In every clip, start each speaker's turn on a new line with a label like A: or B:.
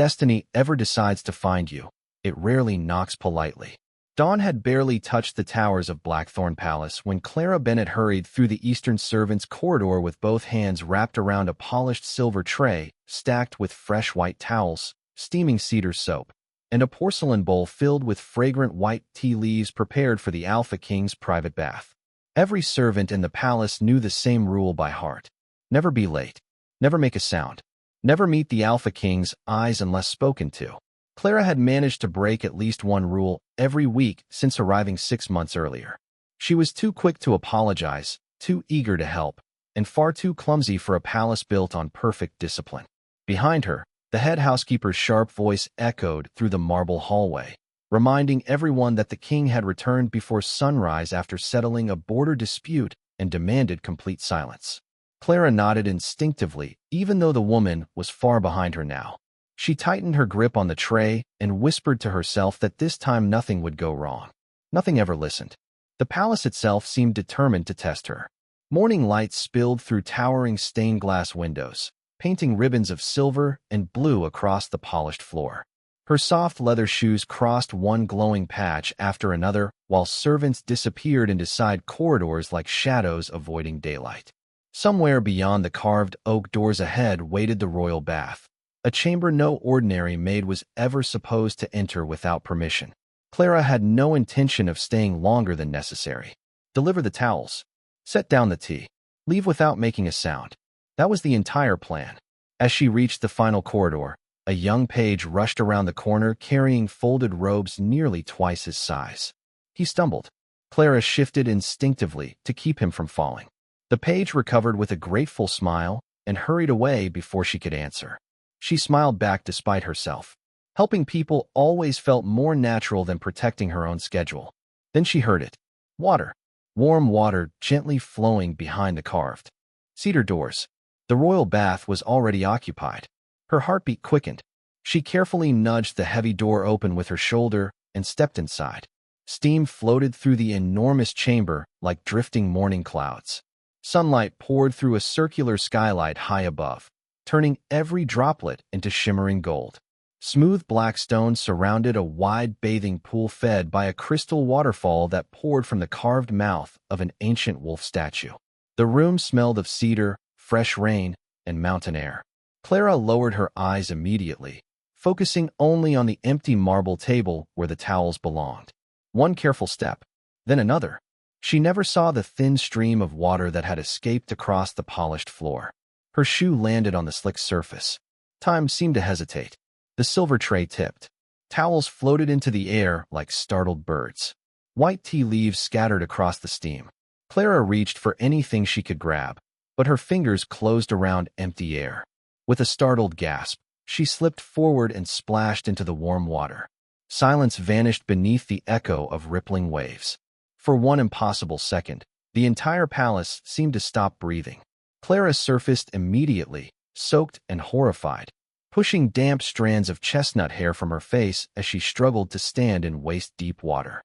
A: destiny ever decides to find you, it rarely knocks politely. Dawn had barely touched the towers of Blackthorn Palace when Clara Bennett hurried through the Eastern Servants' corridor with both hands wrapped around a polished silver tray stacked with fresh white towels, steaming cedar soap, and a porcelain bowl filled with fragrant white tea leaves prepared for the Alpha King's private bath. Every servant in the palace knew the same rule by heart. Never be late. Never make a sound. Never meet the Alpha King's eyes unless spoken to. Clara had managed to break at least one rule every week since arriving 6 months earlier. She was too quick to apologize, too eager to help, and far too clumsy for a palace built on perfect discipline. Behind her, the head housekeeper's sharp voice echoed through the marble hallway, reminding everyone that the king had returned before sunrise after settling a border dispute and demanded complete silence. Clara nodded instinctively, even though the woman was far behind her now. She tightened her grip on the tray and whispered to herself that this time nothing would go wrong. Nothing ever listened. The palace itself seemed determined to test her. Morning light spilled through towering stained glass windows, painting ribbons of silver and blue across the polished floor. Her soft leather shoes crossed one glowing patch after another, while servants disappeared into side corridors like shadows avoiding daylight. Somewhere beyond the carved oak doors ahead waited the royal bath, a chamber no ordinary maid was ever supposed to enter without permission. Clara had no intention of staying longer than necessary. Deliver the towels. Set down the tea. Leave without making a sound. That was the entire plan. As she reached the final corridor, a young page rushed around the corner carrying folded robes nearly twice his size. He stumbled. Clara shifted instinctively to keep him from falling. The page recovered with a grateful smile and hurried away before she could answer. She smiled back despite herself. Helping people always felt more natural than protecting her own schedule. Then she heard it. Water. Warm water gently flowing behind the carved cedar doors. The royal bath was already occupied. Her heartbeat quickened. She carefully nudged the heavy door open with her shoulder and stepped inside. Steam floated through the enormous chamber like drifting morning clouds. Sunlight poured through a circular skylight high above, turning every droplet into shimmering gold. Smooth black stone surrounded a wide bathing pool fed by a crystal waterfall that poured from the carved mouth of an ancient wolf statue. The room smelled of cedar, fresh rain, and mountain air. Clara lowered her eyes immediately, focusing only on the empty marble table where the towels belonged. One careful step, then another. She never saw the thin stream of water that had escaped across the polished floor. Her shoe landed on the slick surface. Time seemed to hesitate. The silver tray tipped. Towels floated into the air like startled birds. White tea leaves scattered across the steam. Clara reached for anything she could grab, but her fingers closed around empty air. With a startled gasp, she slipped forward and splashed into the warm water. Silence vanished beneath the echo of rippling waves. For one impossible second, the entire palace seemed to stop breathing. Clara surfaced immediately, soaked and horrified, pushing damp strands of chestnut hair from her face as she struggled to stand in waist-deep water.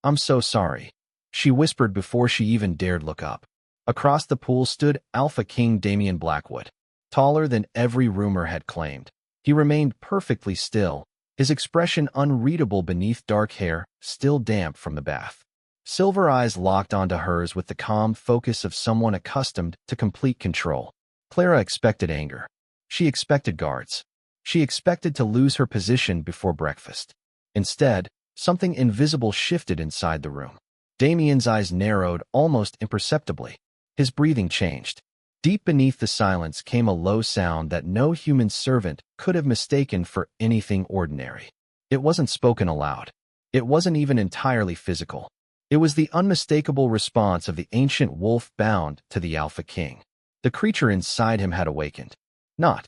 A: I'm so sorry," she whispered before she even dared look up. Across the pool stood Alpha King Damian Blackwood, taller than every rumor had claimed. He remained perfectly still, his expression unreadable beneath dark hair still damp from the bath. Silver eyes locked onto hers with the calm focus of someone accustomed to complete control. Clara expected anger. She expected guards. She expected to lose her position before breakfast. Instead, something invisible shifted inside the room. Damien's eyes narrowed almost imperceptibly. His breathing changed. Deep beneath the silence came a low sound that no human servant could have mistaken for anything ordinary. It wasn't spoken aloud. It wasn't even entirely physical. It was the unmistakable response of the ancient wolf bound to the Alpha King. The creature inside him had awakened. Not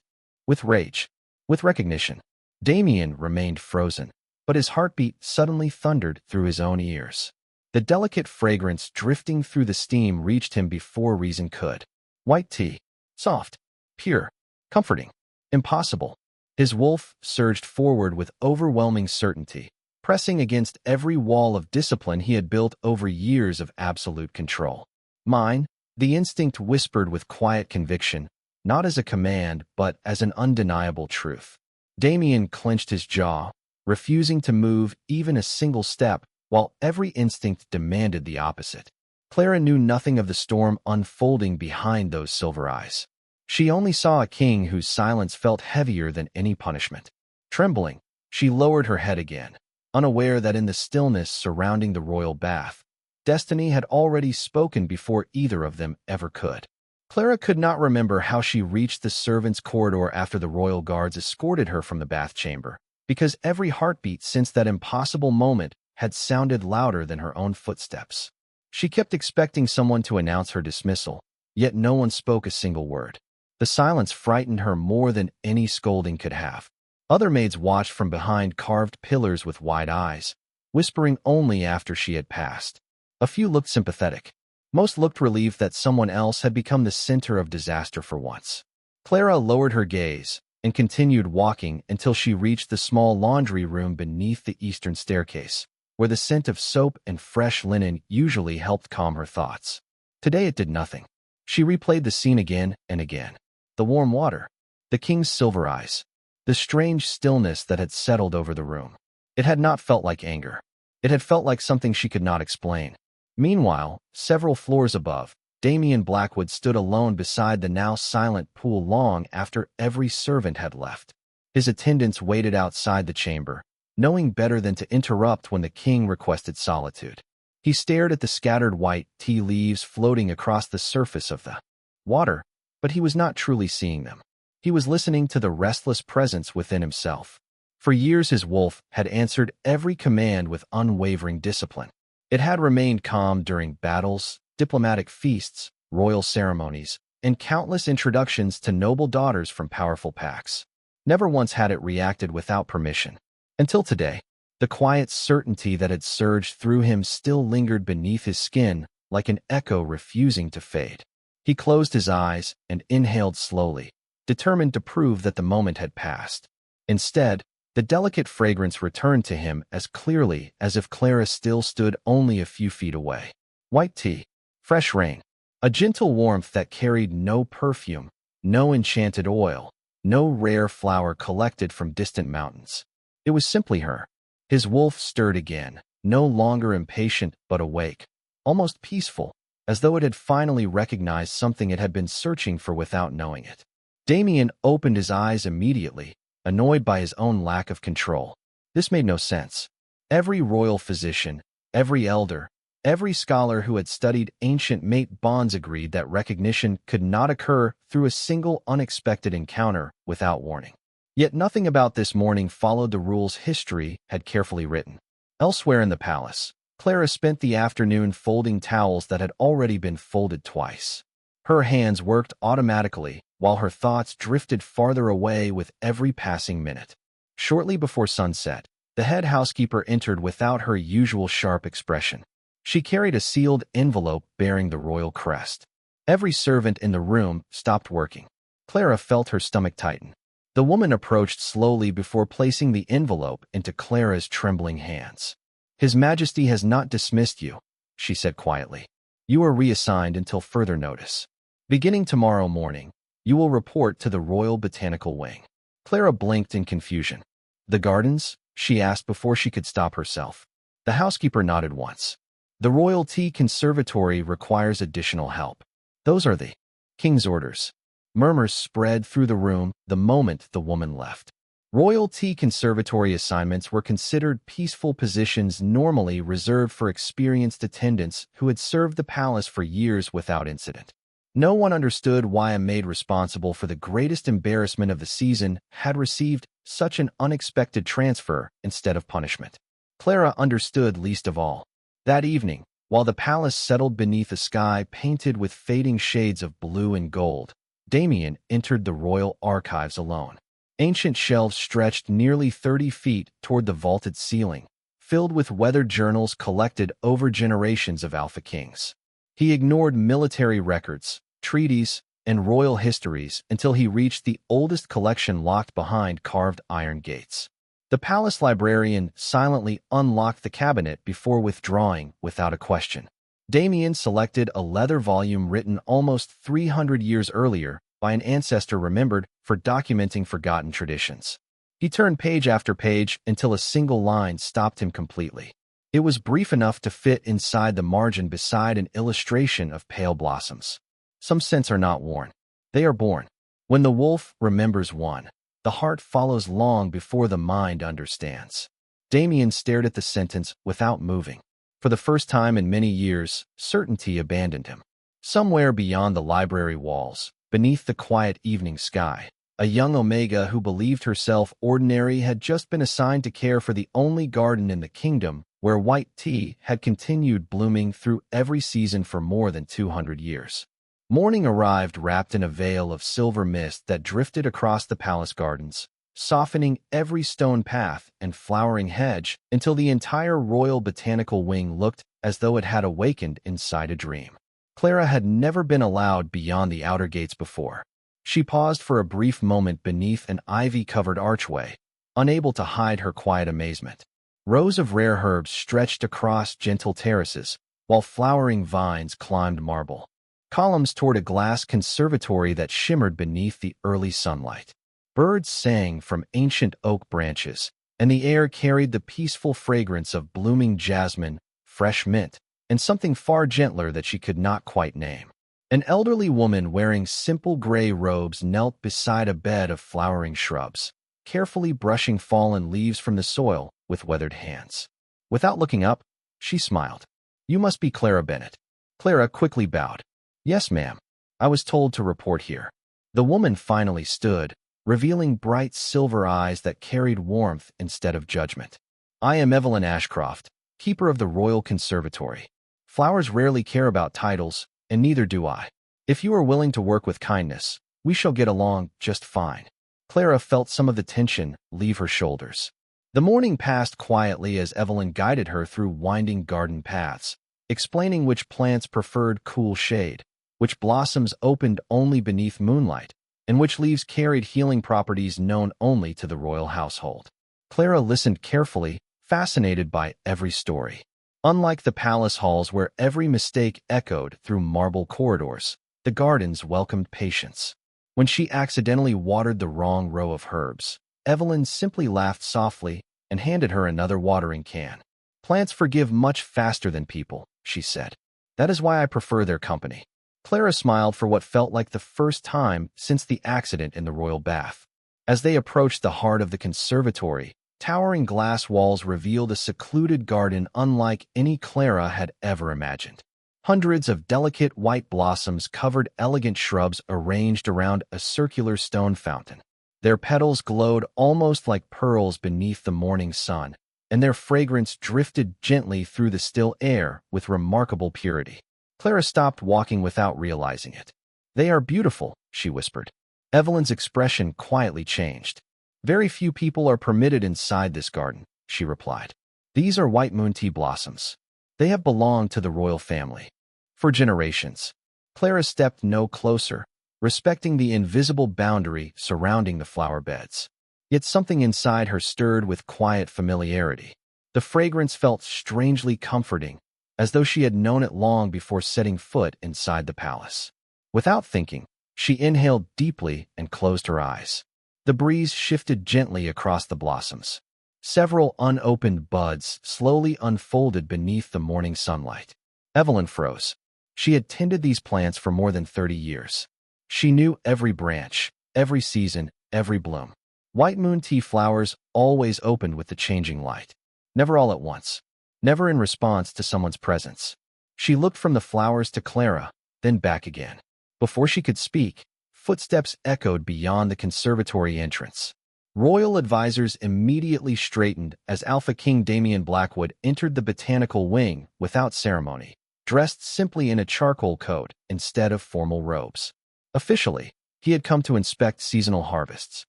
A: with rage, with recognition. Damien remained frozen, but his heartbeat suddenly thundered through his own ears. The delicate fragrance drifting through the steam reached him before reason could. White tea. Soft. Pure. Comforting. Impossible. His wolf surged forward with overwhelming certainty, pressing against every wall of discipline he had built over years of absolute control. Mine, the instinct whispered with quiet conviction, not as a command but as an undeniable truth. Damien clenched his jaw, refusing to move even a single step, while every instinct demanded the opposite. Clara knew nothing of the storm unfolding behind those silver eyes. She only saw a king whose silence felt heavier than any punishment. Trembling, she lowered her head again, unaware that in the stillness surrounding the royal bath, destiny had already spoken before either of them ever could. Clara could not remember how she reached the servants' corridor after the royal guards escorted her from the bath chamber, because every heartbeat since that impossible moment had sounded louder than her own footsteps. She kept expecting someone to announce her dismissal, yet no one spoke a single word. The silence frightened her more than any scolding could have. Other maids watched from behind carved pillars with wide eyes, whispering only after she had passed. A few looked sympathetic. Most looked relieved that someone else had become the center of disaster for once. Clara lowered her gaze and continued walking until she reached the small laundry room beneath the eastern staircase, where the scent of soap and fresh linen usually helped calm her thoughts. Today it did nothing. She replayed the scene again and again. The warm water, the king's silver eyes, the strange stillness that had settled over the room. It had not felt like anger. It had felt like something she could not explain. Meanwhile, several floors above, Damien Blackwood stood alone beside the now silent pool long after every servant had left. His attendants waited outside the chamber, knowing better than to interrupt when the king requested solitude. He stared at the scattered white tea leaves floating across the surface of the water, but he was not truly seeing them. He was listening to the restless presence within himself. For years his wolf had answered every command with unwavering discipline. It had remained calm during battles, diplomatic feasts, royal ceremonies, and countless introductions to noble daughters from powerful packs. Never once had it reacted without permission. Until today, the quiet certainty that had surged through him still lingered beneath his skin like an echo refusing to fade. He closed his eyes and inhaled slowly, determined to prove that the moment had passed. Instead, the delicate fragrance returned to him as clearly as if Clara still stood only a few feet away. White tea, fresh rain, a gentle warmth that carried no perfume, no enchanted oil, no rare flower collected from distant mountains. It was simply her. His wolf stirred again, no longer impatient but awake, almost peaceful, as though it had finally recognized something it had been searching for without knowing it. Damien opened his eyes immediately, annoyed by his own lack of control. This made no sense. Every royal physician, every elder, every scholar who had studied ancient mate bonds agreed that recognition could not occur through a single unexpected encounter without warning. Yet nothing about this morning followed the rules history had carefully written. Elsewhere in the palace, Clara spent the afternoon folding towels that had already been folded twice. Her hands worked automatically, while her thoughts drifted farther away with every passing minute. Shortly before sunset, the head housekeeper entered without her usual sharp expression. She carried a sealed envelope bearing the royal crest. Every servant in the room stopped working. Clara felt her stomach tighten. The woman approached slowly before placing the envelope into Clara's trembling hands. "His Majesty has not dismissed you," she said quietly. "You are reassigned until further notice. Beginning tomorrow morning, you will report to the Royal Botanical Wing." Clara blinked in confusion. "The gardens?" she asked before she could stop herself. The housekeeper nodded once. "The Royal Tea Conservatory requires additional help. Those are the king's orders." Murmurs spread through the room the moment the woman left. Royal Tea Conservatory assignments were considered peaceful positions normally reserved for experienced attendants who had served the palace for years without incident. No one understood why a maid responsible for the greatest embarrassment of the season had received such an unexpected transfer instead of punishment. Clara understood least of all. That evening, while the palace settled beneath a sky painted with fading shades of blue and gold, Damien entered the royal archives alone. Ancient shelves stretched nearly 30 feet toward the vaulted ceiling, filled with weathered journals collected over generations of Alpha Kings. He ignored military records, treaties, and royal histories until he reached the oldest collection locked behind carved iron gates. The palace librarian silently unlocked the cabinet before withdrawing without a question. Damien selected a leather volume written almost 300 years earlier by an ancestor remembered for documenting forgotten traditions. He turned page after page until a single line stopped him completely. It was brief enough to fit inside the margin beside an illustration of pale blossoms. Some scents are not worn. They are born. When the wolf remembers one, the heart follows long before the mind understands. Damien stared at the sentence without moving. For the first time in many years, certainty abandoned him. Somewhere beyond the library walls, beneath the quiet evening sky, a young Omega who believed herself ordinary had just been assigned to care for the only garden in the kingdom where white tea had continued blooming through every season for more than 200 years. Morning arrived wrapped in a veil of silver mist that drifted across the palace gardens, softening every stone path and flowering hedge until the entire royal botanical wing looked as though it had awakened inside a dream. Clara had never been allowed beyond the outer gates before. She paused for a brief moment beneath an ivy-covered archway, unable to hide her quiet amazement. Rows of rare herbs stretched across gentle terraces, while flowering vines climbed marble columns toward a glass conservatory that shimmered beneath the early sunlight. Birds sang from ancient oak branches, and the air carried the peaceful fragrance of blooming jasmine, fresh mint, and something far gentler that she could not quite name. An elderly woman wearing simple gray robes knelt beside a bed of flowering shrubs, carefully brushing fallen leaves from the soil with weathered hands. Without looking up, she smiled. "You must be Clara Bennett." Clara quickly bowed. "Yes, ma'am. I was told to report here." The woman finally stood, revealing bright silver eyes that carried warmth instead of judgment. "I am Evelyn Ashcroft, keeper of the Royal Conservatory. Flowers rarely care about titles, and neither do I. If you are willing to work with kindness, we shall get along just fine." Clara felt some of the tension leave her shoulders. The morning passed quietly as Evelyn guided her through winding garden paths, explaining which plants preferred cool shade, which blossoms opened only beneath moonlight, and which leaves carried healing properties known only to the royal household. Clara listened carefully, fascinated by every story. Unlike the palace halls where every mistake echoed through marble corridors, the gardens welcomed patience. When she accidentally watered the wrong row of herbs, Evelyn simply laughed softly and handed her another watering can. "Plants forgive much faster than people," she said. "That is why I prefer their company." Clara smiled for what felt like the first time since the accident in the royal bath. As they approached the heart of the conservatory, towering glass walls revealed a secluded garden unlike any Clara had ever imagined. Hundreds of delicate white blossoms covered elegant shrubs arranged around a circular stone fountain. Their petals glowed almost like pearls beneath the morning sun, and their fragrance drifted gently through the still air with remarkable purity. Clara stopped walking without realizing it. "They are beautiful," she whispered. Evelyn's expression quietly changed. "Very few people are permitted inside this garden," she replied. "These are white moon tea blossoms. They have belonged to the royal family for generations." Clara stepped no closer, respecting the invisible boundary surrounding the flower beds. Yet something inside her stirred with quiet familiarity. The fragrance felt strangely comforting, as though she had known it long before setting foot inside the palace. Without thinking, she inhaled deeply and closed her eyes. The breeze shifted gently across the blossoms. Several unopened buds slowly unfolded beneath the morning sunlight. Evelyn froze. She had tended these plants for more than 30 years. She knew every branch, every season, every bloom. White moon tea flowers always opened with the changing light. Never all at once. Never in response to someone's presence. She looked from the flowers to Clara, then back again. Before she could speak, footsteps echoed beyond the conservatory entrance. Royal advisors immediately straightened as Alpha King Damien Blackwood entered the botanical wing without ceremony, dressed simply in a charcoal coat instead of formal robes. Officially, he had come to inspect seasonal harvests.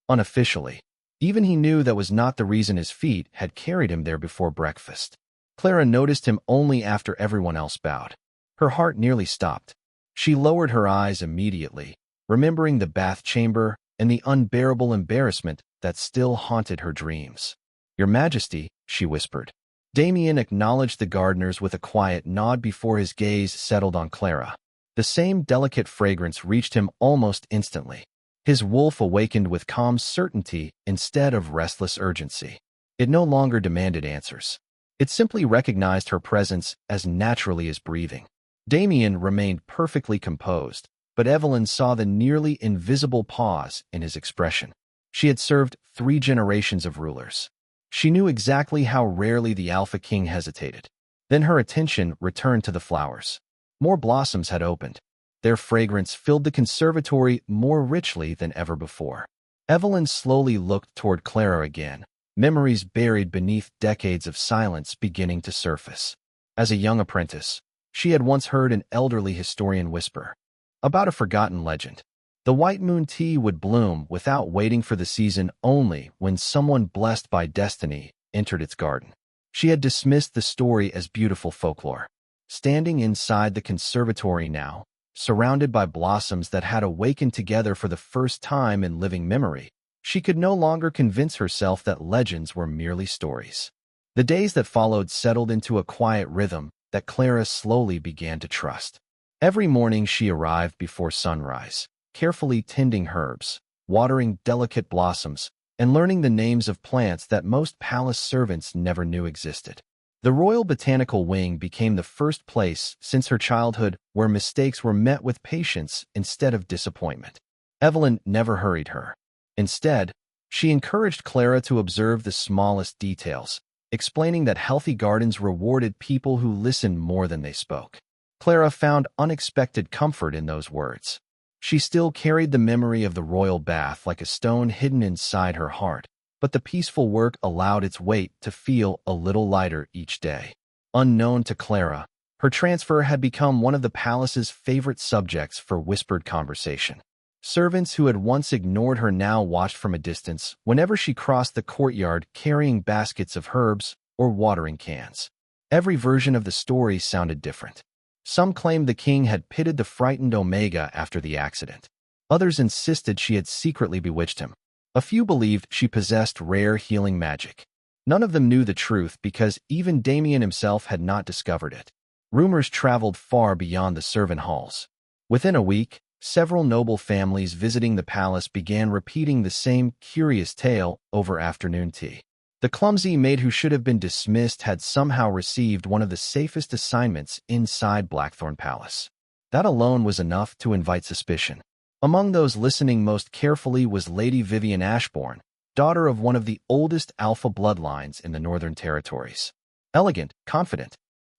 A: Unofficially, even he knew that was not the reason his feet had carried him there before breakfast. Clara noticed him only after everyone else bowed. Her heart nearly stopped. She lowered her eyes immediately, remembering the bath chamber and the unbearable embarrassment that still haunted her dreams. "Your Majesty," she whispered. Damien acknowledged the gardeners with a quiet nod before his gaze settled on Clara. The same delicate fragrance reached him almost instantly. His wolf awakened with calm certainty instead of restless urgency. It no longer demanded answers. It simply recognized her presence as naturally as breathing. Damien remained perfectly composed, but Evelyn saw the nearly invisible pause in his expression. She had served 3 generations of rulers. She knew exactly how rarely the Alpha King hesitated. Then her attention returned to the flowers. More blossoms had opened. Their fragrance filled the conservatory more richly than ever before. Evelyn slowly looked toward Clara again, memories buried beneath decades of silence beginning to surface. As a young apprentice, she had once heard an elderly historian whisper about a forgotten legend. The white moon tea would bloom without waiting for the season, only when someone blessed by destiny entered its garden. She had dismissed the story as beautiful folklore. Standing inside the conservatory now, surrounded by blossoms that had awakened together for the first time in living memory, she could no longer convince herself that legends were merely stories. The days that followed settled into a quiet rhythm that Clara slowly began to trust. Every morning she arrived before sunrise, carefully tending herbs, watering delicate blossoms, and learning the names of plants that most palace servants never knew existed. The Royal Botanical Wing became the first place since her childhood where mistakes were met with patience instead of disappointment. Evelyn never hurried her. Instead, she encouraged Clara to observe the smallest details, explaining that healthy gardens rewarded people who listened more than they spoke. Clara found unexpected comfort in those words. She still carried the memory of the royal bath like a stone hidden inside her heart, but the peaceful work allowed its weight to feel a little lighter each day. Unknown to Clara, her transfer had become one of the palace's favorite subjects for whispered conversation. Servants who had once ignored her now watched from a distance whenever she crossed the courtyard carrying baskets of herbs or watering cans. Every version of the story sounded different. Some claimed the king had pitted the frightened Omega after the accident. Others insisted she had secretly bewitched him. A few believed she possessed rare healing magic. None of them knew the truth because even Damien himself had not discovered it. Rumors traveled far beyond the servant halls. Within a week, several noble families visiting the palace began repeating the same curious tale over afternoon tea. The clumsy maid who should have been dismissed had somehow received one of the safest assignments inside Blackthorn Palace. That alone was enough to invite suspicion. Among those listening most carefully was Lady Vivian Ashbourne, daughter of one of the oldest alpha bloodlines in the Northern Territories. Elegant, confident,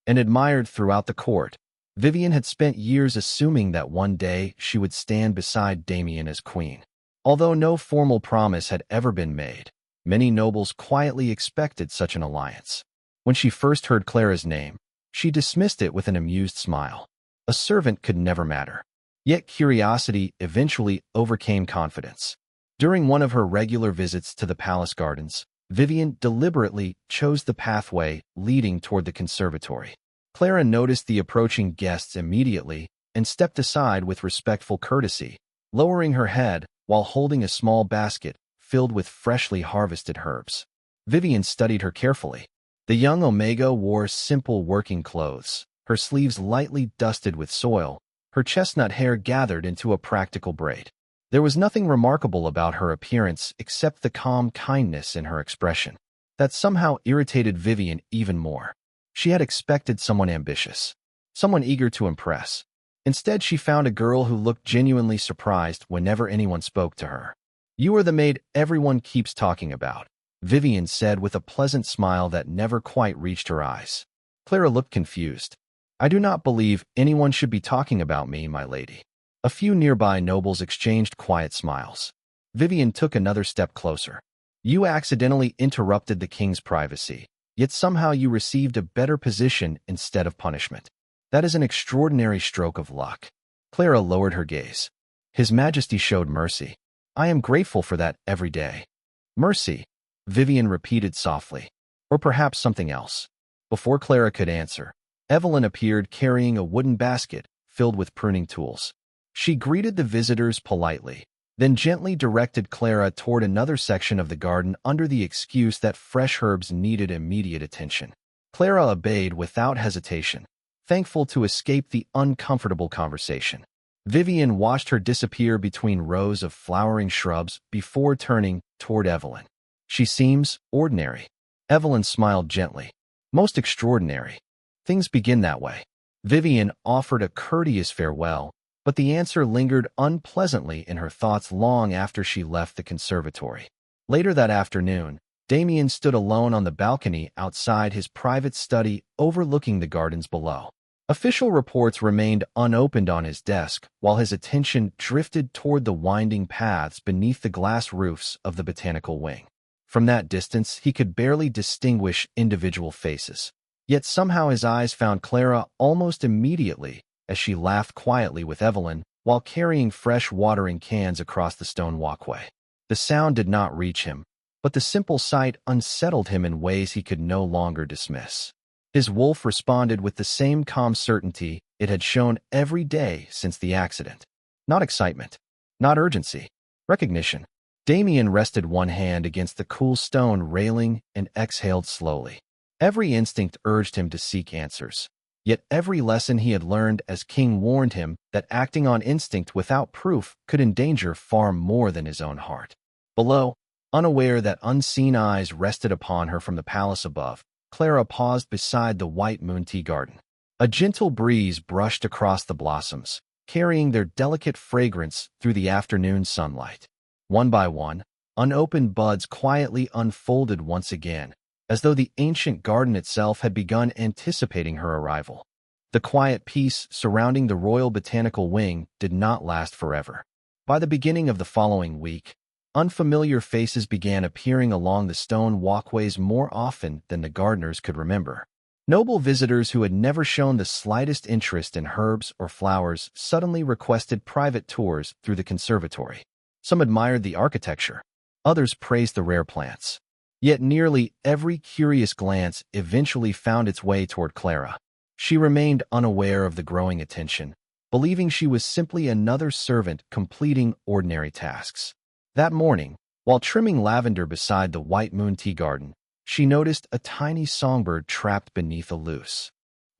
A: and admired throughout the court, Vivian had spent years assuming that one day she would stand beside Damien as queen. Although no formal promise had ever been made, many nobles quietly expected such an alliance. When she first heard Clara's name, she dismissed it with an amused smile. A servant could never matter. Yet curiosity eventually overcame confidence. During one of her regular visits to the palace gardens, Vivian deliberately chose the pathway leading toward the conservatory. Clara noticed the approaching guests immediately and stepped aside with respectful courtesy, lowering her head while holding a small basket filled with freshly harvested herbs. Vivian studied her carefully. The young Omega wore simple working clothes, her sleeves lightly dusted with soil, her chestnut hair gathered into a practical braid. There was nothing remarkable about her appearance except the calm kindness in her expression that somehow irritated Vivian even more. She had expected someone ambitious, someone eager to impress. Instead, she found a girl who looked genuinely surprised whenever anyone spoke to her. "You are the maid everyone keeps talking about," Vivian said with a pleasant smile that never quite reached her eyes. Clara looked confused. "I do not believe anyone should be talking about me, my lady." A few nearby nobles exchanged quiet smiles. Vivian took another step closer. "You accidentally interrupted the king's privacy, yet somehow you received a better position instead of punishment. That is an extraordinary stroke of luck." Clara lowered her gaze. "His Majesty showed mercy. I am grateful for that every day." "Mercy," Vivian repeated softly. "Or perhaps something else." Before Clara could answer, Evelyn appeared carrying a wooden basket filled with pruning tools. She greeted the visitors politely, then gently directed Clara toward another section of the garden under the excuse that fresh herbs needed immediate attention. Clara obeyed without hesitation, thankful to escape the uncomfortable conversation. Vivian watched her disappear between rows of flowering shrubs before turning toward Evelyn. "She seems ordinary." Evelyn smiled gently. "Most extraordinary. Things begin that way." Vivian offered a courteous farewell, but the answer lingered unpleasantly in her thoughts long after she left the conservatory. Later that afternoon, Damien stood alone on the balcony outside his private study overlooking the gardens below. Official reports remained unopened on his desk while his attention drifted toward the winding paths beneath the glass roofs of the botanical wing. From that distance, he could barely distinguish individual faces. Yet somehow his eyes found Clara almost immediately as she laughed quietly with Evelyn while carrying fresh watering cans across the stone walkway. The sound did not reach him, but the simple sight unsettled him in ways he could no longer dismiss. His wolf responded with the same calm certainty it had shown every day since the accident. Not excitement, not urgency, recognition. Damien rested one hand against the cool stone railing and exhaled slowly. Every instinct urged him to seek answers. Yet every lesson he had learned as King warned him that acting on instinct without proof could endanger far more than his own heart. Below, unaware that unseen eyes rested upon her from the palace above, Clara paused beside the white moon tea garden. A gentle breeze brushed across the blossoms, carrying their delicate fragrance through the afternoon sunlight. One by one, unopened buds quietly unfolded once again, as though the ancient garden itself had begun anticipating her arrival. The quiet peace surrounding the Royal Botanical Wing did not last forever. By the beginning of the following week, unfamiliar faces began appearing along the stone walkways more often than the gardeners could remember. Noble visitors who had never shown the slightest interest in herbs or flowers suddenly requested private tours through the conservatory. Some admired the architecture, others praised the rare plants. Yet nearly every curious glance eventually found its way toward Clara. She remained unaware of the growing attention, believing she was simply another servant completing ordinary tasks. That morning, while trimming lavender beside the white moon tea garden, she noticed a tiny songbird trapped beneath a loose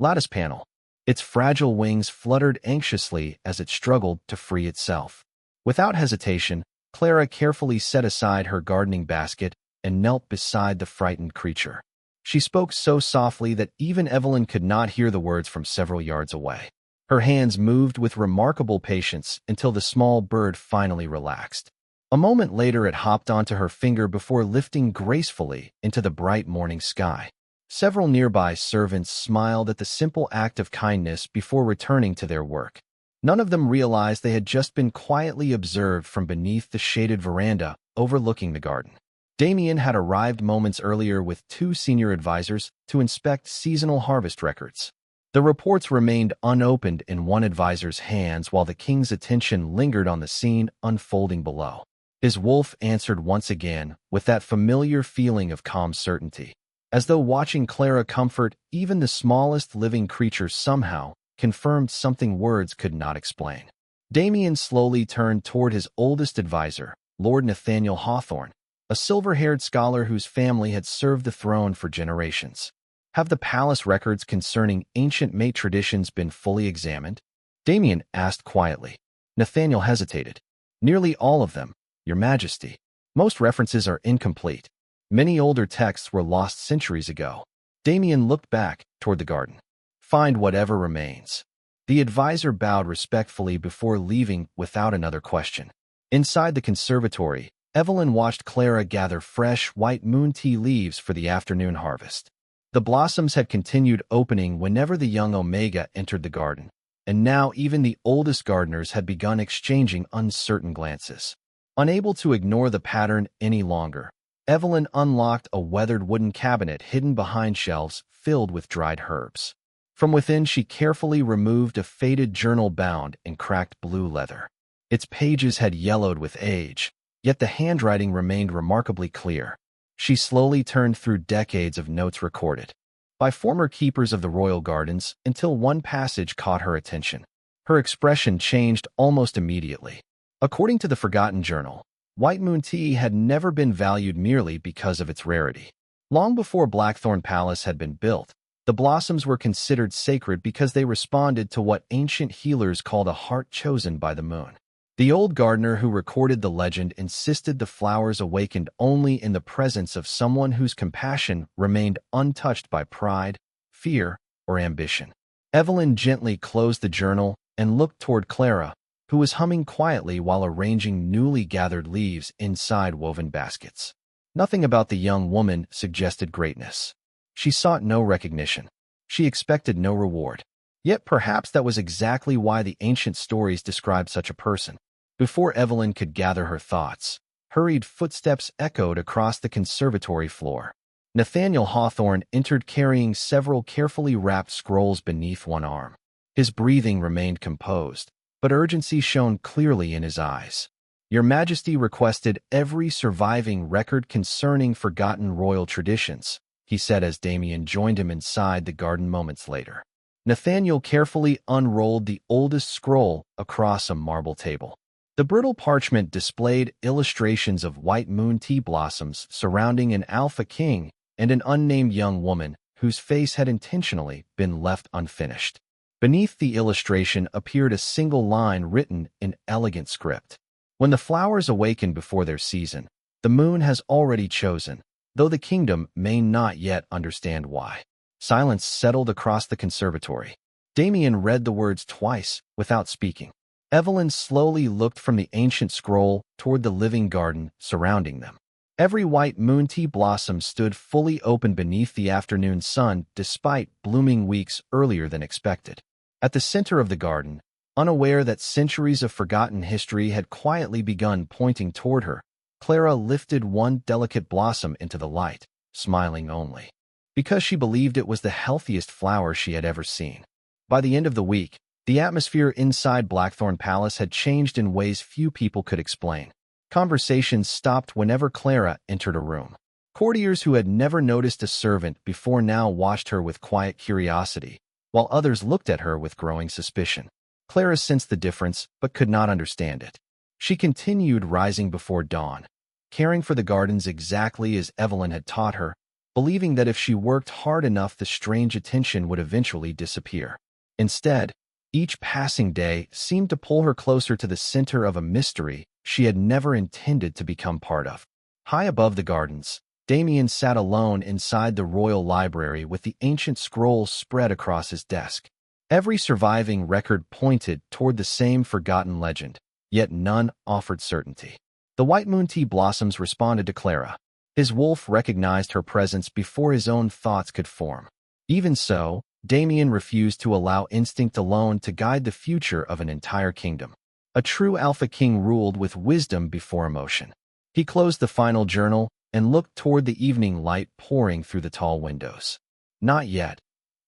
A: lattice panel. Its fragile wings fluttered anxiously as it struggled to free itself. Without hesitation, Clara carefully set aside her gardening basket and knelt beside the frightened creature. She spoke so softly that even Evelyn could not hear the words from several yards away. Her hands moved with remarkable patience until the small bird finally relaxed. A moment later, it hopped onto her finger before lifting gracefully into the bright morning sky. Several nearby servants smiled at the simple act of kindness before returning to their work. None of them realized they had just been quietly observed from beneath the shaded veranda overlooking the garden. Damien had arrived moments earlier with 2 senior advisors to inspect seasonal harvest records. The reports remained unopened in one advisor's hands while the king's attention lingered on the scene unfolding below. His wolf answered once again with that familiar feeling of calm certainty, as though watching Clara comfort even the smallest living creature somehow confirmed something words could not explain. Damien slowly turned toward his oldest advisor, Lord Nathaniel Hawthorne, a silver-haired scholar whose family had served the throne for generations. "Have the palace records concerning ancient Maid traditions been fully examined?" Damien asked quietly. Nathaniel hesitated. "Nearly all of them, Your Majesty. Most references are incomplete. Many older texts were lost centuries ago." Damien looked back toward the garden. "Find whatever remains." The advisor bowed respectfully before leaving without another question. Inside the conservatory, Evelyn watched Clara gather fresh white moon tea leaves for the afternoon harvest. The blossoms had continued opening whenever the young Omega entered the garden, and now even the oldest gardeners had begun exchanging uncertain glances. Unable to ignore the pattern any longer, Evelyn unlocked a weathered wooden cabinet hidden behind shelves filled with dried herbs. From within, she carefully removed a faded journal bound in cracked blue leather. Its pages had yellowed with age, yet the handwriting remained remarkably clear. She slowly turned through decades of notes recorded by former keepers of the royal gardens until one passage caught her attention. Her expression changed almost immediately. According to the Forgotten Journal, white moon tea had never been valued merely because of its rarity. Long before Blackthorn Palace had been built, The blossoms were considered sacred because they responded to what ancient healers called a heart chosen by the moon. The old gardener who recorded the legend insisted the flowers awakened only in the presence of someone whose compassion remained untouched by pride, fear, or ambition. Evelyn gently closed the journal and looked toward Clara, who was humming quietly while arranging newly gathered leaves inside woven baskets. Nothing about the young woman suggested greatness. She sought no recognition. She expected no reward. Yet perhaps that was exactly why the ancient stories described such a person. Before Evelyn could gather her thoughts, hurried footsteps echoed across the conservatory floor. Nathaniel Hawthorne entered carrying several carefully wrapped scrolls beneath one arm. His breathing remained composed, but urgency shone clearly in his eyes. "Your Majesty requested every surviving record concerning forgotten royal traditions," he said as Damien joined him inside the garden moments later. Nathaniel carefully unrolled the oldest scroll across a marble table. The brittle parchment displayed illustrations of white moon tea blossoms surrounding an alpha king and an unnamed young woman whose face had intentionally been left unfinished. Beneath the illustration appeared a single line written in elegant script. "When the flowers awaken before their season, the moon has already chosen, though the kingdom may not yet understand why." Silence settled across the conservatory. Damien read the words twice without speaking. Evelyn slowly looked from the ancient scroll toward the living garden surrounding them. Every white moon tea blossom stood fully open beneath the afternoon sun despite blooming weeks earlier than expected. At the center of the garden, unaware that centuries of forgotten history had quietly begun pointing toward her, Clara lifted one delicate blossom into the light, smiling only, because she believed it was the healthiest flower she had ever seen. By the end of the week, the atmosphere inside Blackthorn Palace had changed in ways few people could explain. Conversations stopped whenever Clara entered a room. Courtiers who had never noticed a servant before now watched her with quiet curiosity, while others looked at her with growing suspicion. Clara sensed the difference, but could not understand it. She continued rising before dawn, caring for the gardens exactly as Evelyn had taught her, believing that if she worked hard enough the strange attention would eventually disappear. Instead, each passing day seemed to pull her closer to the center of a mystery she had never intended to become part of. High above the gardens, Damien sat alone inside the royal library with the ancient scrolls spread across his desk. Every surviving record pointed toward the same forgotten legend, yet none offered certainty. The white moon tea blossoms responded to Clara. His wolf recognized her presence before his own thoughts could form. Even so, Damien refused to allow instinct alone to guide the future of an entire kingdom. A true alpha king ruled with wisdom before emotion. He closed the final journal and looked toward the evening light pouring through the tall windows. Not yet,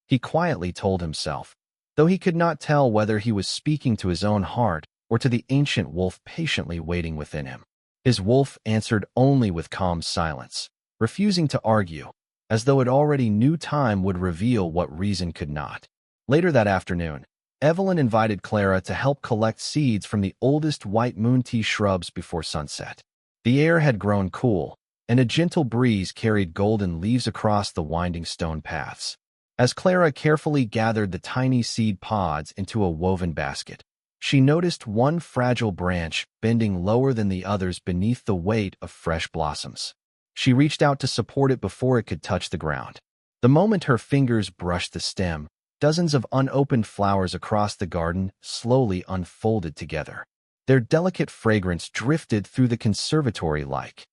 A: he quietly told himself, though he could not tell whether he was speaking to his own heart or to the ancient wolf patiently waiting within him. His wolf answered only with calm silence, refusing to argue, as though it already knew time would reveal what reason could not. Later that afternoon, Evelyn invited Clara to help collect seeds from the oldest white moon tea shrubs before sunset. The air had grown cool, and a gentle breeze carried golden leaves across the winding stone paths. As Clara carefully gathered the tiny seed pods into a woven basket, she noticed one fragile branch bending lower than the others beneath the weight of fresh blossoms. She reached out to support it before it could touch the ground. The moment her fingers brushed the stem, dozens of unopened flowers across the garden slowly unfolded together. Their delicate fragrance drifted through the conservatory like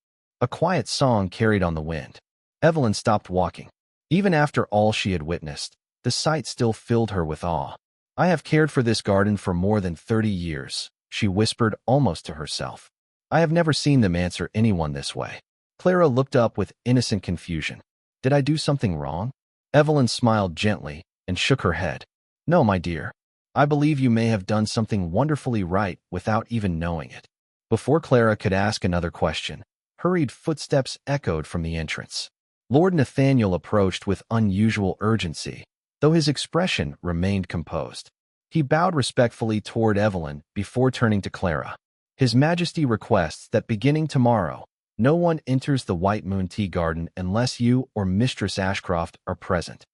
A: a quiet song carried on the wind. Evelyn stopped walking. Even after all she had witnessed, the sight still filled her with awe. "I have cared for this garden for more than 30 years, she whispered almost to herself. "I have never seen them answer anyone this way." Clara looked up with innocent confusion. "Did I do something wrong?" Evelyn smiled gently and shook her head. "No, my dear. I believe you may have done something wonderfully right without even knowing it." Before Clara could ask another question, hurried footsteps echoed from the entrance. Lord Nathaniel approached with unusual urgency, though his expression remained composed. He bowed respectfully toward Evelyn before turning to Clara. "His Majesty requests that beginning tomorrow, no one enters the White Moon Tea Garden unless you or Mistress Ashcroft are present."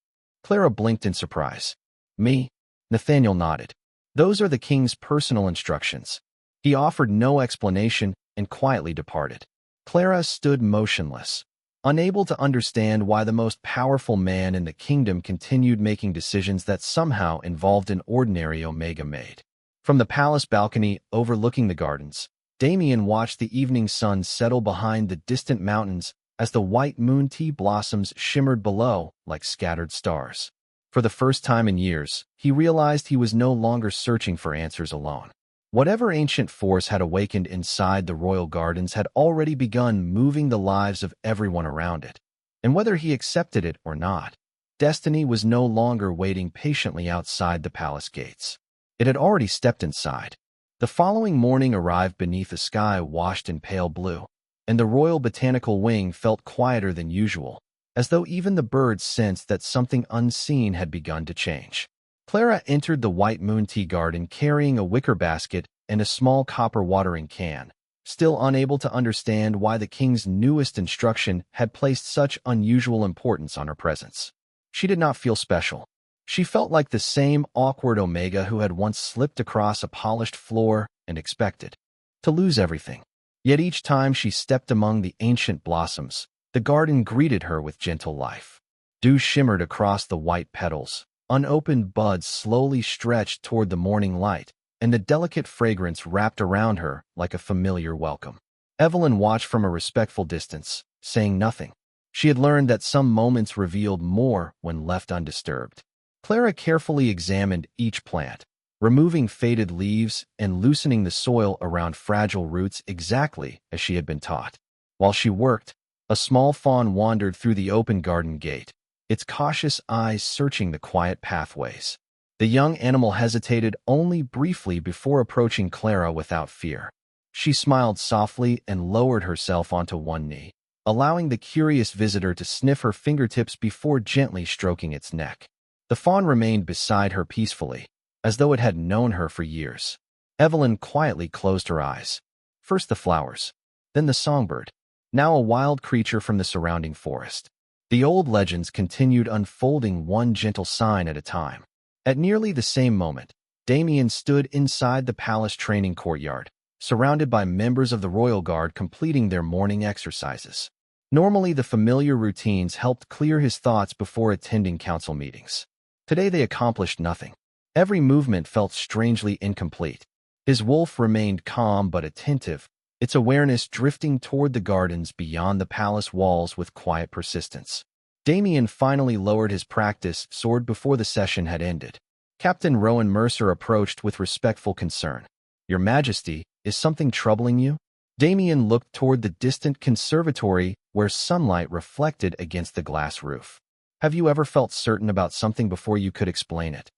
A: Clara blinked in surprise. Me? Nathaniel nodded. Those are the king's personal instructions. He offered no explanation and quietly departed. Clara stood motionless, unable to understand why the most powerful man in the kingdom continued making decisions that somehow involved an ordinary Omega Maid. From the palace balcony overlooking the gardens, Damien watched the evening sun settle behind the distant mountains as the white moon tea blossoms shimmered below like scattered stars. For the first time in years, he realized he was no longer searching for answers alone. Whatever ancient force had awakened inside the royal gardens had already begun moving the lives of everyone around it. And whether he accepted it or not, destiny was no longer waiting patiently outside the palace gates. It had already stepped inside. The following morning arrived beneath a sky washed in pale blue, and the royal botanical wing felt quieter than usual, as though even the birds sensed that something unseen had begun to change. Clara entered the white moon tea garden carrying a wicker basket and a small copper watering can, still unable to understand why the king's newest instruction had placed such unusual importance on her presence. She did not feel special. She felt like the same awkward Omega who had once slipped across a polished floor and expected to lose everything. Yet each time she stepped among the ancient blossoms, the garden greeted her with gentle life. Dew shimmered across the white petals. Unopened buds slowly stretched toward the morning light, and the delicate fragrance wrapped around her like a familiar welcome. Evelyn watched from a respectful distance, saying nothing. She had learned that some moments revealed more when left undisturbed. Clara carefully examined each plant, removing faded leaves and loosening the soil around fragile roots exactly as she had been taught. While she worked, a small fawn wandered through the open garden gate, its cautious eyes searching the quiet pathways. The young animal hesitated only briefly before approaching Clara without fear. She smiled softly and lowered herself onto one knee, allowing the curious visitor to sniff her fingertips before gently stroking its neck. The fawn remained beside her peacefully, as though it had known her for years. Evelyn quietly closed her eyes. First the flowers, then the songbird, now a wild creature from the surrounding forest. The old legends continued unfolding one gentle sign at a time. At nearly the same moment, Damien stood inside the palace training courtyard, surrounded by members of the royal guard completing their morning exercises. Normally, the familiar routines helped clear his thoughts before attending council meetings. Today they accomplished nothing. Every movement felt strangely incomplete. His wolf remained calm but attentive, its awareness drifting toward the gardens beyond the palace walls with quiet persistence. Damien finally lowered his practice sword before the session had ended. Captain Rowan Mercer approached with respectful concern. "Your Majesty, is something troubling you?" Damien looked toward the distant conservatory where sunlight reflected against the glass roof. "Have you ever felt certain about something before you could explain it?"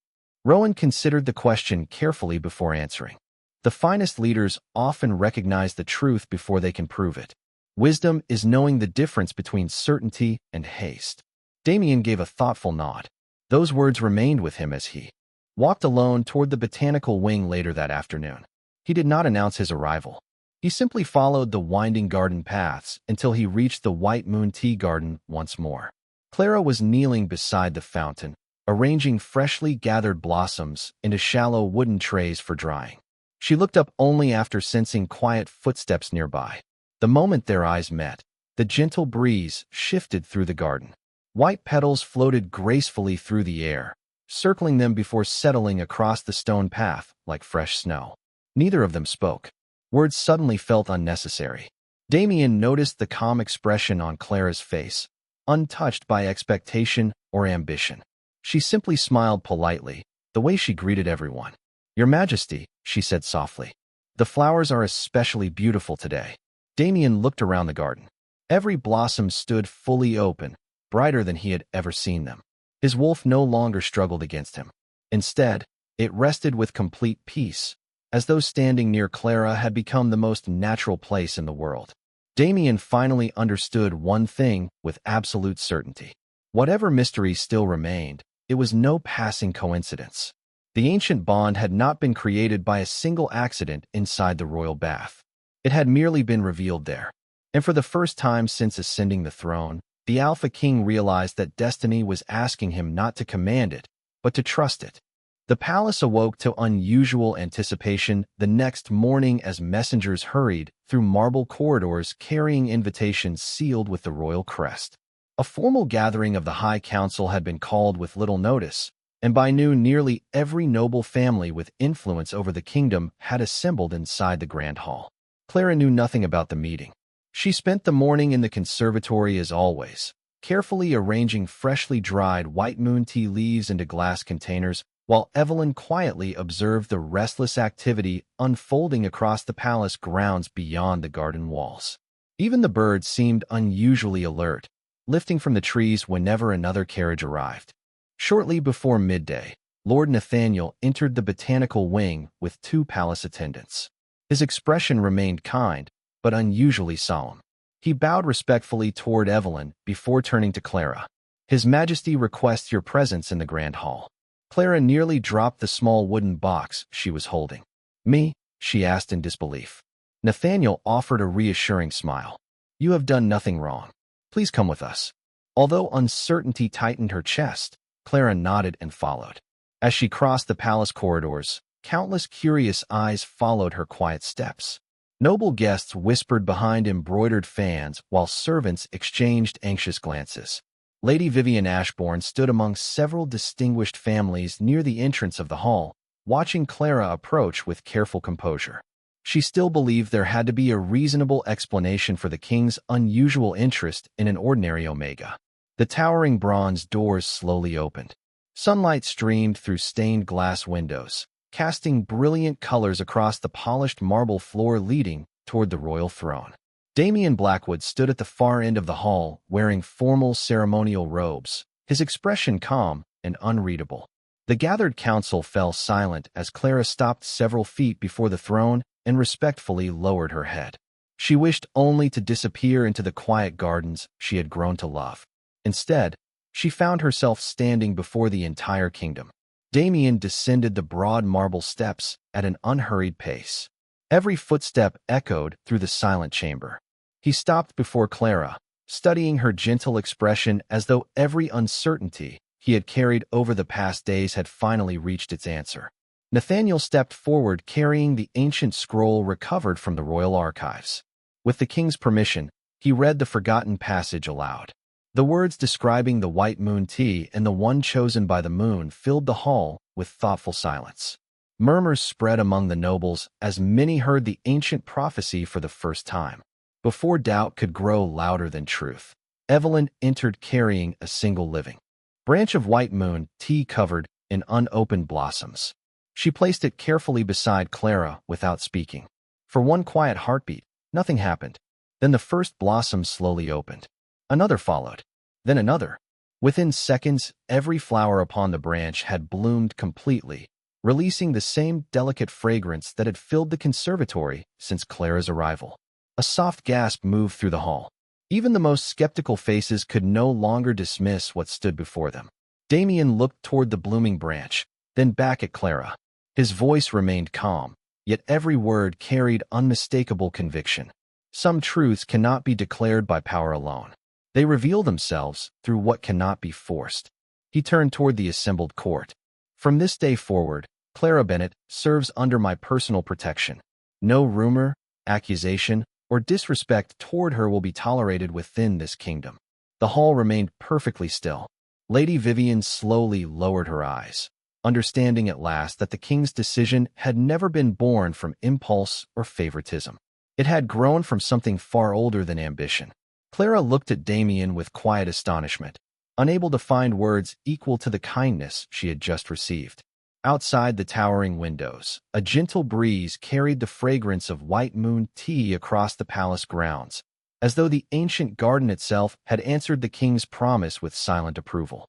A: Rowan considered the question carefully before answering. The finest leaders often recognize the truth before they can prove it. Wisdom is knowing the difference between certainty and haste. Damien gave a thoughtful nod. Those words remained with him as he walked alone toward the botanical wing later that afternoon. He did not announce his arrival. He simply followed the winding garden paths until he reached the White Moon Tea Garden once more. Clara was kneeling beside the fountain, arranging freshly gathered blossoms into shallow wooden trays for drying. She looked up only after sensing quiet footsteps nearby. The moment their eyes met, the gentle breeze shifted through the garden. White petals floated gracefully through the air, circling them before settling across the stone path like fresh snow. Neither of them spoke. Words suddenly felt unnecessary. Damien noticed the calm expression on Clara's face, untouched by expectation or ambition. She simply smiled politely, the way she greeted everyone. "Your Majesty," she said softly. "The flowers are especially beautiful today." Damien looked around the garden. Every blossom stood fully open, brighter than he had ever seen them. His wolf no longer struggled against him. Instead, it rested with complete peace, as though standing near Clara had become the most natural place in the world. Damien finally understood one thing with absolute certainty. Whatever mystery still remained, it was no passing coincidence. The ancient bond had not been created by a single accident inside the royal bath. It had merely been revealed there. And for the first time since ascending the throne, The Alpha King realized that destiny was asking him not to command it, but to trust it. The palace awoke to unusual anticipation the next morning as messengers hurried through marble corridors carrying invitations sealed with the royal crest. A formal gathering of the High Council had been called with little notice, and by noon nearly every noble family with influence over the kingdom had assembled inside the Grand Hall. Clara knew nothing about the meeting. She spent the morning in the conservatory as always, carefully arranging freshly dried white moon tea leaves into glass containers, while Evelyn quietly observed the restless activity unfolding across the palace grounds beyond the garden walls. Even the birds seemed unusually alert, lifting from the trees whenever another carriage arrived. Shortly before midday, Lord Nathaniel entered the botanical wing with 2 palace attendants. His expression remained kind, but unusually solemn. He bowed respectfully toward Evelyn before turning to Clara. "His Majesty requests your presence in the Grand Hall." Clara nearly dropped the small wooden box she was holding. "Me?" she asked in disbelief. Nathaniel offered a reassuring smile. "You have done nothing wrong. Please come with us." Although uncertainty tightened her chest, Clara nodded and followed. As she crossed the palace corridors, countless curious eyes followed her quiet steps. Noble guests whispered behind embroidered fans while servants exchanged anxious glances. Lady Vivian Ashbourne stood among several distinguished families near the entrance of the hall, watching Clara approach with careful composure. She still believed there had to be a reasonable explanation for the king's unusual interest in an ordinary Omega. The towering bronze doors slowly opened. Sunlight streamed through stained glass windows, casting brilliant colors across the polished marble floor leading toward the royal throne. Damien Blackwood stood at the far end of the hall, wearing formal ceremonial robes, his expression calm and unreadable. The gathered council fell silent as Clara stopped several feet before the throne and respectfully lowered her head. She wished only to disappear into the quiet gardens she had grown to love. Instead, she found herself standing before the entire kingdom. Damien descended the broad marble steps at an unhurried pace. Every footstep echoed through the silent chamber. He stopped before Clara, studying her gentle expression as though every uncertainty he had carried over the past days had finally reached its answer. Nathaniel stepped forward carrying the ancient scroll recovered from the royal archives. With the king's permission, he read the forgotten passage aloud. The words describing the white moon tea and the one chosen by the moon filled the hall with thoughtful silence. Murmurs spread among the nobles as many heard the ancient prophecy for the first time. Before doubt could grow louder than truth, Evelyn entered carrying a single living branch of white moon tea covered in unopened blossoms. She placed it carefully beside Clara without speaking. For one quiet heartbeat, nothing happened. Then the first blossom slowly opened. Another followed. Then another. Within seconds, every flower upon the branch had bloomed completely, releasing the same delicate fragrance that had filled the conservatory since Clara's arrival. A soft gasp moved through the hall. Even the most skeptical faces could no longer dismiss what stood before them. Damien looked toward the blooming branch, then back at Clara. His voice remained calm, yet every word carried unmistakable conviction. Some truths cannot be declared by power alone. They reveal themselves through what cannot be forced. He turned toward the assembled court. "From this day forward, Clara Bennett serves under my personal protection. No rumor, accusation, or disrespect toward her will be tolerated within this kingdom." The hall remained perfectly still. Lady Vivian slowly lowered her eyes, understanding at last that the king's decision had never been born from impulse or favoritism. It had grown from something far older than ambition. Clara looked at Damien with quiet astonishment, unable to find words equal to the kindness she had just received. Outside the towering windows, a gentle breeze carried the fragrance of white moon tea across the palace grounds, as though the ancient garden itself had answered the king's promise with silent approval.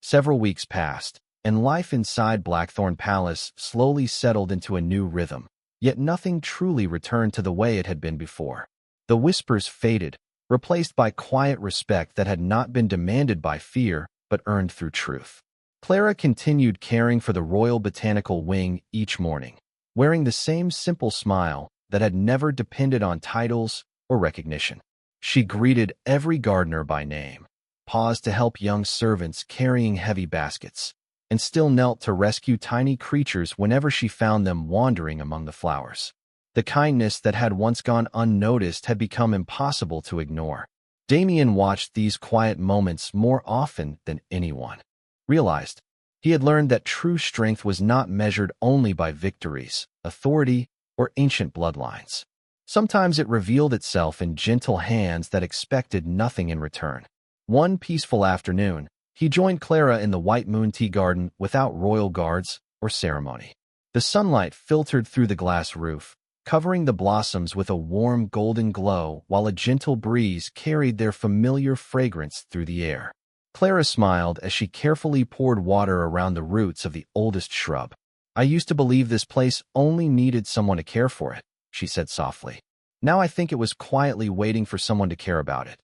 A: Several weeks passed, and life inside Blackthorn Palace slowly settled into a new rhythm, yet nothing truly returned to the way it had been before. The whispers faded, replaced by quiet respect that had not been demanded by fear but earned through truth. Clara continued caring for the Royal Botanical Wing each morning, wearing the same simple smile that had never depended on titles or recognition. She greeted every gardener by name, paused to help young servants carrying heavy baskets, and still knelt to rescue tiny creatures whenever she found them wandering among the flowers. The kindness that had once gone unnoticed had become impossible to ignore. Damien watched these quiet moments more often than anyone. Realized he had learned that true strength was not measured only by victories, authority, or ancient bloodlines. Sometimes it revealed itself in gentle hands that expected nothing in return. One peaceful afternoon, he joined Clara in the White Moon Tea Garden without royal guards or ceremony. The sunlight filtered through the glass roof, covering the blossoms with a warm golden glow while a gentle breeze carried their familiar fragrance through the air. Clara smiled as she carefully poured water around the roots of the oldest shrub. "I used to believe this place only needed someone to care for it," she said softly. "Now I think it was quietly waiting for someone to care about it."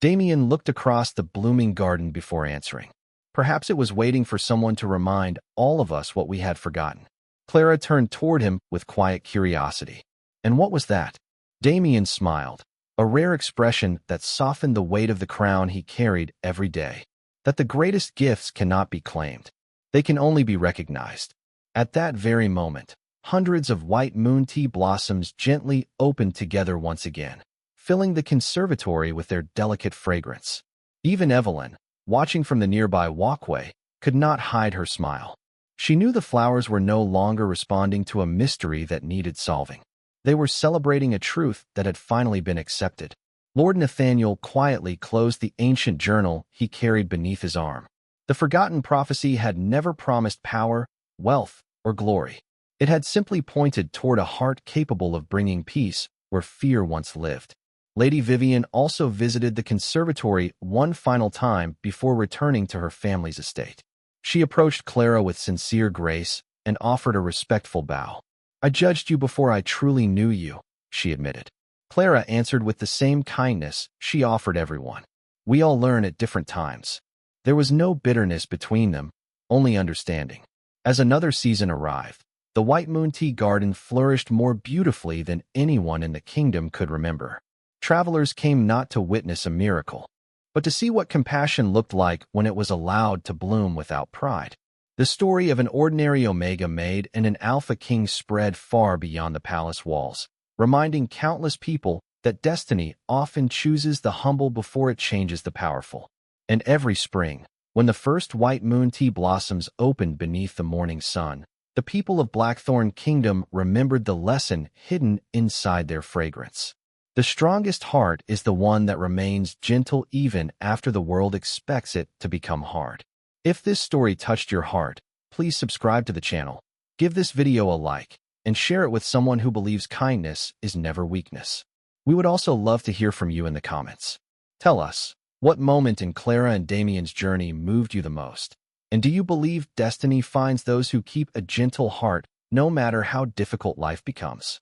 A: Damien looked across the blooming garden before answering. "Perhaps it was waiting for someone to remind all of us what we had forgotten." Clara turned toward him with quiet curiosity. "And what was that?" Damien smiled, a rare expression that softened the weight of the crown he carried every day. That the greatest gifts cannot be claimed. They can only be recognized. At that very moment, hundreds of white moon tea blossoms gently opened together once again, filling the conservatory with their delicate fragrance. Even Evelyn, watching from the nearby walkway, could not hide her smile. She knew the flowers were no longer responding to a mystery that needed solving. They were celebrating a truth that had finally been accepted. Lord Nathaniel quietly closed the ancient journal he carried beneath his arm. The forgotten prophecy had never promised power, wealth, or glory. It had simply pointed toward a heart capable of bringing peace where fear once lived. Lady Vivian also visited the conservatory one final time before returning to her family's estate. She approached Clara with sincere grace and offered a respectful bow. "I judged you before I truly knew you," she admitted. Clara answered with the same kindness she offered everyone. "We all learn at different times." There was no bitterness between them, only understanding. As another season arrived, the White Moon Tea Garden flourished more beautifully than anyone in the kingdom could remember. Travelers came not to witness a miracle, but to see what compassion looked like when it was allowed to bloom without pride. The story of an ordinary Omega Maid and an Alpha King spread far beyond the palace walls, reminding countless people that destiny often chooses the humble before it changes the powerful. And every spring, when the first white moon tea blossoms opened beneath the morning sun, the people of Blackthorn Kingdom remembered the lesson hidden inside their fragrance. The strongest heart is the one that remains gentle even after the world expects it to become hard. If this story touched your heart, please subscribe to the channel, give this video a like, and share it with someone who believes kindness is never weakness. We would also love to hear from you in the comments. Tell us, what moment in Clara and Damien's journey moved you the most? And do you believe destiny finds those who keep a gentle heart no matter how difficult life becomes?